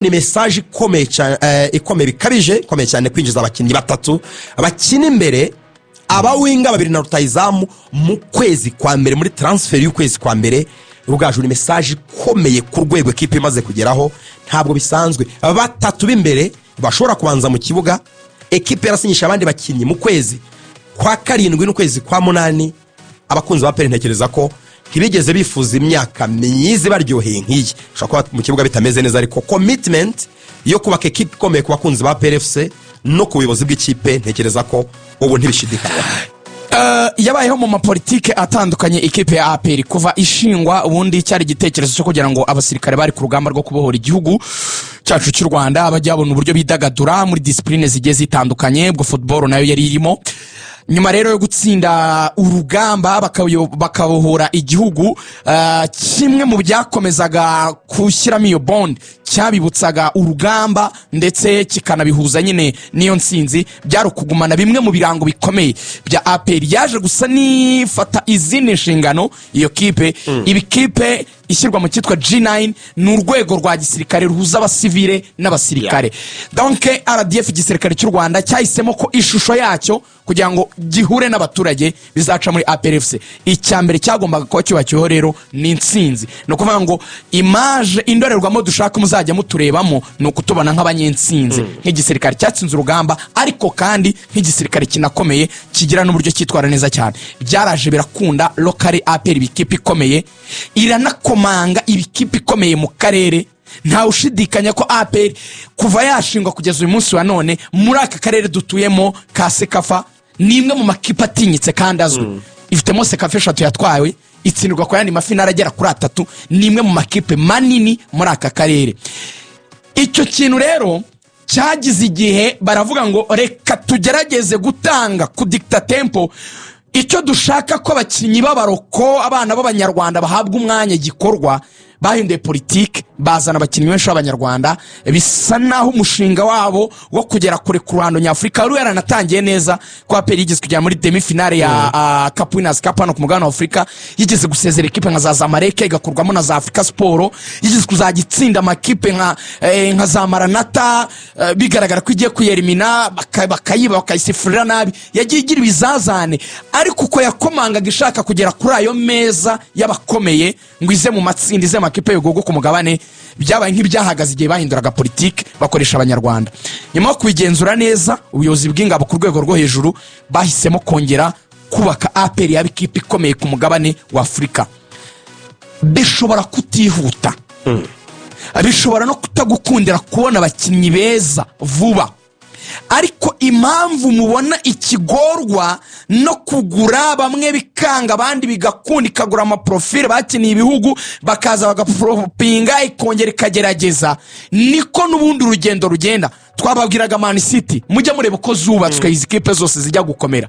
ni message ikomeye bikabije ikomeye cyane kwinjiza abakinnyi batatu abakina imbere abawinga babiri na rutayizamu mu kwezi kwa mbere muri transfer y'ukwezi kwa mbere rugaju ni message ikomeye ku rwego equipe imaze kugeraho ntabwo bisanzwe batatu b'imbere bashobora kubanza mu kibuga equipe yarasinyisha abandi bakinnyi mu kwezi kwa karindwi n'ukwezi kwa munani abakunzi ba pere ntekereza ko ntibigeze bifuza imyaka myiza baryoheye nk'iyi ushobora kuba mu kibuga bitameze neza ariko commitment yo kubaka equipe ikomeye ku bakunzi ba PRFC no ku buyobozi bw'ikipe ntekereza ko ubu ntibishidikanywa. Yabayeho mu mapolitike atandukanye ikipe ya APR kuva ishingwa ubundi cyari igitekerezo cyo kugira ngo abasirikare bari ku rugamba rwo kubohora igihugu cyacu cy'u Rwanda bajya babona uburyo bidagadura muri discipline zigiye zitandukanye bwo football nayo yari irimo. Nyuma rero yo gutsinda urugamba bakabohora igihugu kimwe mu byakomezaga kushyiramo iyo bond cyabibutsaga urugamba ndetse kikanabihuza nyine niyo nsinzi byari kugumana bimwe mu birango bikomeye bya APR yaje gusa nifata izindi nshingano iyo kipe ibikipe ishyirwa mu cyitwa G9 ni urwego rwa gisirikare ruhuza abasivile n'abasirikare donc RDF igisirikare cy'u Rwanda cyahisemo ko ishusho yacyo kugira ngo gihure n'abaturage bizaca muri APRFC icyambere cyagombaga ko cyubakiyeho rero ni insinzi no kuvuga ngo image indorerwamo dushaka muzajya muturebamo no kutubona nk'abanyensinzi nk'igisirikare cyatsinze urugamba ariko kandi nk'igisirikare kinakomeye kigira n'uburyo cyitwara neza cyane byaraje birakunda local APR bikipe ikomeye iranakomanga ibikipe ikomeye mu karere nta ushidikanya ko APR kuva yashingwa kugeza uyu munsi wa none muri aka karere dutuyemo ka Sekafa nimwe mu makipe atinyitse kandi azwi ifitemo Sekafa 3 yatwawe itsinirwa kwa yandi mafinara agera kuri 3 nimwe mu makipe manini muri aka karere. Icyo kintu rero cyagize igihe baravuga ngo reka tugerageze gutanga ku dicta tempo icyo dushaka ko abakinnyi b'abaroko abana b'abanyarwanda bahabwa umwanya gikorwa bahinduye politique bazana abakinnyi benshi b'abanyarwanda bisa naho umushinga wabo wo kugera kure ku ruhando nyafurika rero yaranatangiye neza kwa APR yigeze kujya muri demi finale ya Cup Winners Cup hano ku mugabane wa Afrika yigeze gusezera equipe nka za Zamalek igakurwamo na za Africa Sport yigeze kuzagitsinda amakipe nka za Maranatha bigaragara ko igiye kuyerimina bakayiba bakayisifurira nabi yagiye igira ibizazane ariko uko yakomangaga ishaka kugera kuri ayo meza y'abakomeye ngo ize mu matsindize makipe y'ugogo ku mugabane byabaye nk'ibyahagaze igihe bahinduraga politique bakoresha abanyarwanda nyuma yo kubigenzura neza ubuyobozi bw'ingabo ku rwego rwo hejuru bahisemo kongera kubaka APR ya bikipe ikomeye ku mugabane wa Afrika. Bishobora kutihuta bishobora no kutagukundira kubona abakinnyi beza vuba ariko impamvu mubona ikigorwa no kugura bamwe bikanga abandi bigakunda ikagura amaprofile bakiniye ibihugu bakaza bagapropinga ikongera ikagerageza niko n'ubundi urugendo rugenda twababwiraga Man City mujya mureba ko zubatswe izi kipe zose zijya gukomera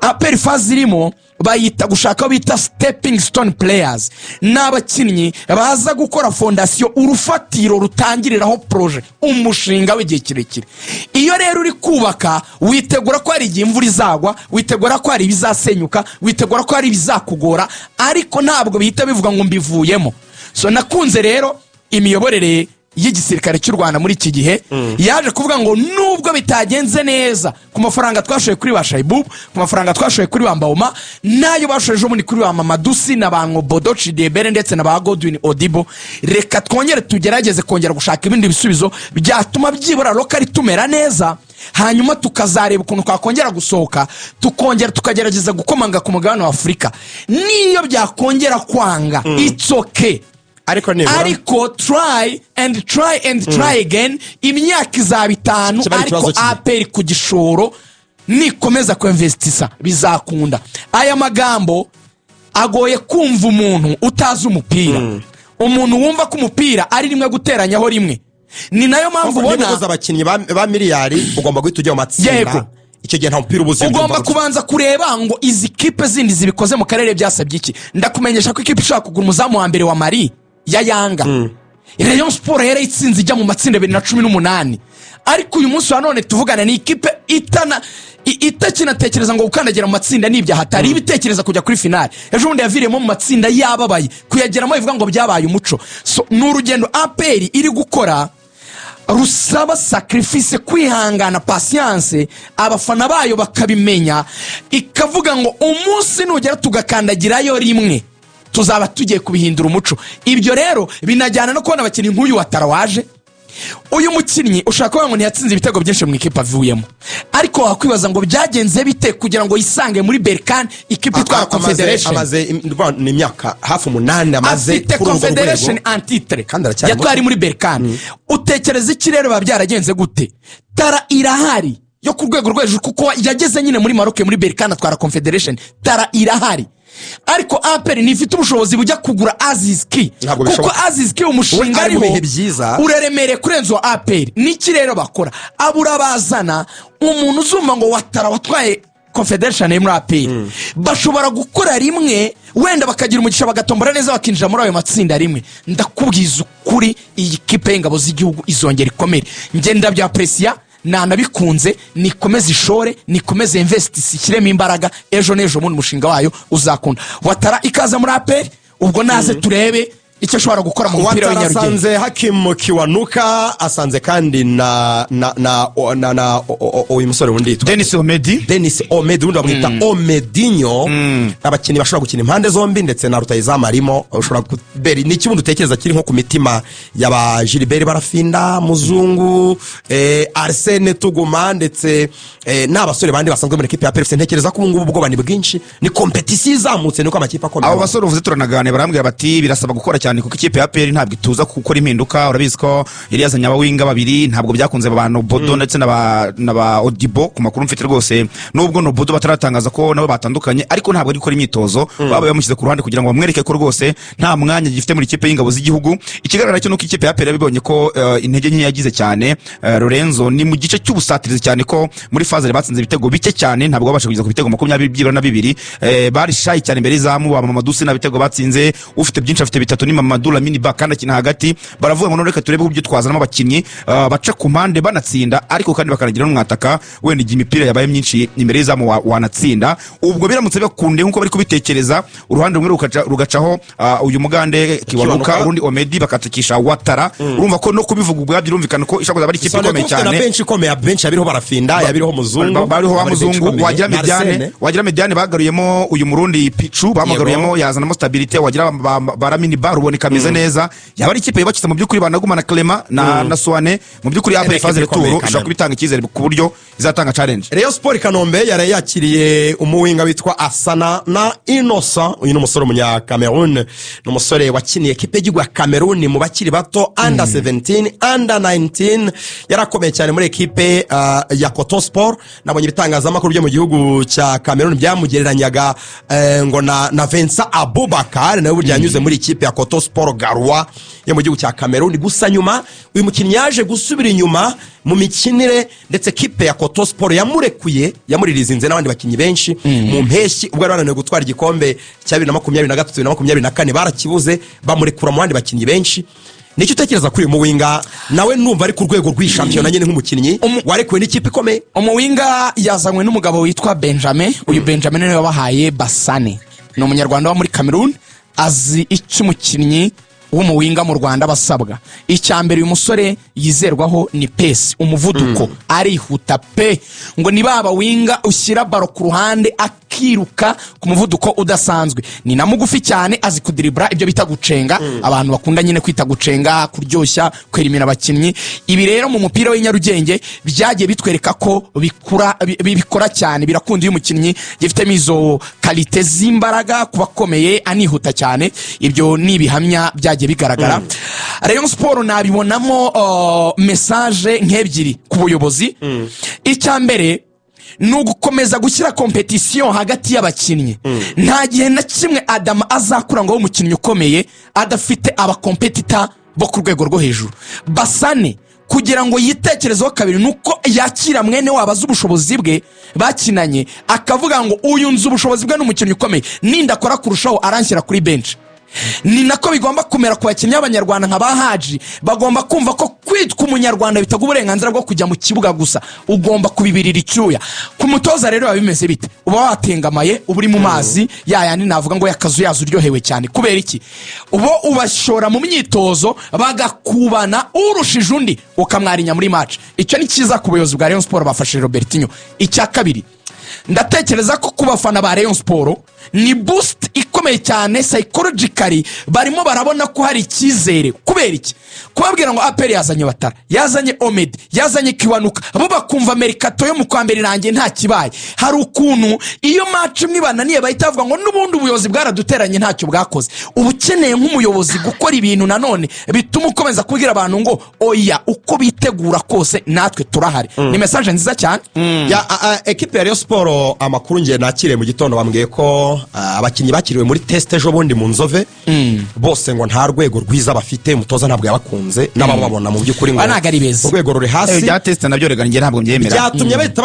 APR phase irimo bayita gushaka bita stepping stone players n'abakinnyi baza gukora fondation urufatiro rutangiriraho projet umushinga w'igihe kirekire. Iyo rero uri kubaka witegura ko ari igihe imvura izagwa witegura ko ari bizasenyuka witegura ko ari bizakugora ariko ntabwo bihita bivuga ngo mbivuyemo. So nakunze rero imiyoborere y'igisirikare cy'u Rwanda muri iki gihe yaje kuvuga ngo nubwo bitagenze neza ku mafaranga twashoye kuri ba Shaibu ku mafaranga twashoye kuri ba Mbaoma nayo bashoje muri kuri ba Mamadusi na ba Ngobodochi Debere ndetse na ba Godwin Odibo reka twongere tugerageze kongera gushaka ibindi bisubizo byatuma byibura lokali tumera neza hanyuma tukazareba ukuntu twakongera gusohoka tukongera tukagerageza gukomanga ku mugabane wa Afrika niyo byakongera kwanga it's okay ariko try again imyaka izaba 5 ariko APR ku gishoro nikomeza ku investisa bizakunda. Aya magambo agoye kumva umuntu utazi umupira umuntu wumva ko umupira ari rimwe guteranyaho rimwe ni nayo mpamvu ubona abakinnyi ba miliyari ugomba guhita ujya mu matsinda icyo gihe nta mupira ubuze ugomba kubanza kureba ngo izi kipe zindi zibikoze mu karere byasabye iki. Ndakumenyesha ko ikipe ishaka kugura umuzamu wa mbere wa Mali ya Yanga Rayon Sport yari itsinze ijya mu matsinda 2018 ariko uyu munsi wa none tuvugana ni ikipe itakinatekereza ngo gukandagira mu matsinda n'ibya hatari ibitekereza kujya kuri finale ejo bundi yaviremo mu matsinda yababaye kuyageramo ivuga ngo byabaye umuco. So n'urugendo APR iri gukora rusaba sacrifice, kwihangana, patience, abafana bayo bakabimenya, ikavuga ngo umunsi nugera tugakandagirayo rimwe tuzaba tugiye kubihindura umuco. Ibyo rero binajyana no kubona abakinnyi nk'uyu Watara waje. Uyu mukinnyi ushaka kuvuga ngo ntiyatsinze ibitego byinshi mu ikipe avuyemo, ariko wakwibaza ngo byagenze bite kugira ngo yisange muri Berkane, ikipe itwara Confederation. Amaze imyaka hafi 8 amaze afite Confederation en titre, yatwari muri Berkane. Utekereza iki rero babyaragenze gute? Tara irahari yo ku rwego rwo hejuru, kuko yageze nyine muri Maroc muri Berkane atwara Confederation. Tara irahari, ariko APR nifite ubushobozi bujya kugura Aziz Ki, kuko Aziz Ki umushinga ariho ureremere kurenza wa APR. Niki rero bakora? Abura bazana umuntu uzumva ngo Watara watwaye Confederation muri APR. Bashobora gukora rimwe, wenda bakagira umugisha bagatombora neza bakinjira muri ayo matsinda rimwe. Ndakubwiza ukuri, iyi kipe y'ingabo z'igihugu izongera ikomere. Nge ndabya presiya nanabikunze, nikomeze ishore, nikomeze investisi, ishyiremo imbaraga, ejo n'ejo bundi umushinga wayo uzakunda. Watara ikaza muri APR, ubwo naze turebe icyo ashobora gukora mu mupira w'inyarugenge. Watara asanze Hakim Kiwanuka, asanze kandi uyu musore wundi yitwa Denis Omedi wundi bamwita Omedinho. Abakinnyi bashobora gukina impande zombi, ndetse na rutahizamu arimo. Ushobora kubera ni kibundi utekereza kiri nko ku mitima y'aba Gilbert Barafinda, Muzungu, Arsene Tuguma, ndetse n'abasore bandi basanzwe muri equipe ya PFC. Ntekereza ko ubungubu ubwo bani bwinshi, ni competition izamutse, niko amakipe akomeye. Abo basore uvuze turanagane barambwira bati birasaba gukora cyane, kuko ikipe ya APR ntabwo ituza gukora impinduka. Urabizi ko yari yazanye abawinga babiri, ntabwo byakunze abantu Bodo ndetse n'aba Odibo. Ku makuru mfite rwose, nubwo no Bodo bataratangaza ko nabo batandukanye, ariko ntabwo ari gukora imyitozo. Baba yamushyize ku ruhande kugira ngo bamwereke ko rwose nta mwanya gifite muri ikipe y'ingabo z'igihugu. Ikigaragara cyo nuko ikipe ya APR yabibonye ko intege nke yagize cyane. Lorenzo ni mu gice cy'ubusatirizi cyane, ko muri faze batsinze ibitego bike cyane, ntabwo babasha kugeza ku bitego 22. Bari shy cyane imbere y'izamu, ba Mamadou Sina bitego batsinze, ufite byinshi afite bitatu ni Mamadou Lamine Ba, kandi akina hagati. Baravuga ngo reka turebe uburyo twazanamo abakinnyi baca ku mpande banatsinda, ariko kandi bakanagira n'umwataka wenda igihe imipira yabaye myinshi imbere y'izamu wanatsinda. Ubwo biramutse bakunde nkuko bari kubitekereza, uruhande rumwe rugacaho uyu Mugande Kiwanuka, urundi Omedi bakatakisha Watara. Urumva ko no kubivuga ubwo birumvikana ko ishaka kuzaba ari ikipe ikomeye cyane. Benshi ikomeye, benshi abiriho Barafinda, yabiriho Muzungu, bariho wa Muzungu, wagira Mediane bagaruyemo uyu Murundi Pichu, bamugaruyemo yazanamo stabilité, wagira Baramini Ba ruboneka kameze neza. Yaba ari ikipe yubakitse mu by'ukuri, banagumana Clement na Soane. Mu by'ukuri APR phase retour ishaka kubitanga ikizere ku buryo izatanga challenge. Rayon Sport Kanombe yari yakiriye umuwinga witwa Asana na Innocent. Uyu n'umusore umunya Cameroon, n'umusore wakiniye equipe y'igihugu ya Cameroon mu bakiri bato, under 17, under 19. Yarakomeye cyane muri equipe ya Coton Sport. Nabonye ibitangazamakuru byo mu gihugu cya Cameroon byamugereranyaga ngo na Vincent Aboubakar, nawe burya yanyuze muri equipe ya Coton Sport Garoua yo mu gihugu cya Cameroon. Gusa nyuma uyu mukinnyi yaje gusubira inyuma mu mikinire, ndetse equipe ya Coton Sport yamurekuye, yamuririzinze n'abandi bakinnyi benshi mu mpeshyi ubwo yarananiwe gutwara igikombe cya 2023 na 2024. Barakibuze bamurekura mu bandi bakinnyi benshi. Nicyo utekereza kuri uyu muwinga? Nawe numva ari ku rwego rw'ishampiyona nyine nk'umukinnyi warekuwe n'ikipe ikomeye. Umuwinga yazanywe n'umugabo witwa Benjamin. Uyu Benjamin niwe wabahaye Basane, ni umunyarwanda wa muri Cameroon. Azi icyo umukinnyi w'umuwinga mu Rwanda basabwa. Icyambere uyu musore yizerwaho ni pace, umuvuduko, arihuta pe. Ngo ni baba winga ushyira baro ku ruhande akiruka ku muvuduko udasanzwe. Ni na mugufi cyane, azi kudiribra, ibyo bita gucenga. Abantu bakunda nyine kwita gucenga, kuryoshya, kwerimira abakinnyi. Ibi rero mu mupira w'inyarugenge byagiye bitwereka ko bikora cyane, birakunda uyu mukinnyi gifitemo izo kalite z'imbaraga, kubakomeye, anihuta cyane. Ibyo ni ibihamya byagiye bigaragara. Rayon Sport nabibonamo message nk'ebyiri ku buyobozi. Icyambere ni ugukomeza gushyira competition hagati y'abakinnyi. Nta gihe na kimwe Adam azakura ngo umukinnyi ukomeye adafite aba competitor bo ku rwego rwo hejuru. Basane kugira ngo yitekerezeho kabiri nuko yakira mwene wabaza ubushobozi bwe bakinanye, akavuga ngo uyu nzu ubushobozi bwe n'umukinnyi ukomeye, ninda akora kurushaho aranshyira kuri bench. ni nako bigomba kumera ku bakinnyi b'abanyarwanda nka bahaji bagomba kumva ko kwitwa umunyarwanda bitaga uburenganzira bwo kujya mu kibuga gusa ugomba kubibirira icyuya ku mutoza rero biba bimeze bite uba watengamaye uba uri mu mazi yayandi navuga ngo yakazu yazo uryohewe cyane kubera iki ubo ubashora mu myitozo bagakubana urushije undi ukamwarinya muri match icyo ni cyiza ku buyobozi bwa Rayon Sport bafashije Robertinho icya kabiri ndatekereza ko ku bafana ba Rayon Sport ni boost ikomeye cyane psychologically barimo barabona ko hari icyizere kubera iki kubabwira ngo APR yazanye Batara yazanye Omed yazanye Kiwanuka abo bakumva Mercato yo mu kwambere irangiye nta kibaye hari ukuntu iyo match imwe bananiye bahita bavuga ngo n'ubundi ubuyobozi bwaraduteranye ntacyo bwakoze ubukeneye nk'umuyobozi gukora ibintu nanone bituma ukomeza kubwira abantu ngo oya uko bitegura kose natwe turahari ni message nziza cyane ya equipe ya Rayon Sport amakuru ngiye nakire mu gitondo bambwiye ko abakinnyi bakiriwe muri test ejo bundi mu Nzove bose ngo nta rwego rwiza bafite umutoza ntabwo yabakunze n'abababona mu by'ukuri ngo urwego ruri hasi bya test nabyo rega ngiye ntabwo mbyemera byatumye bahita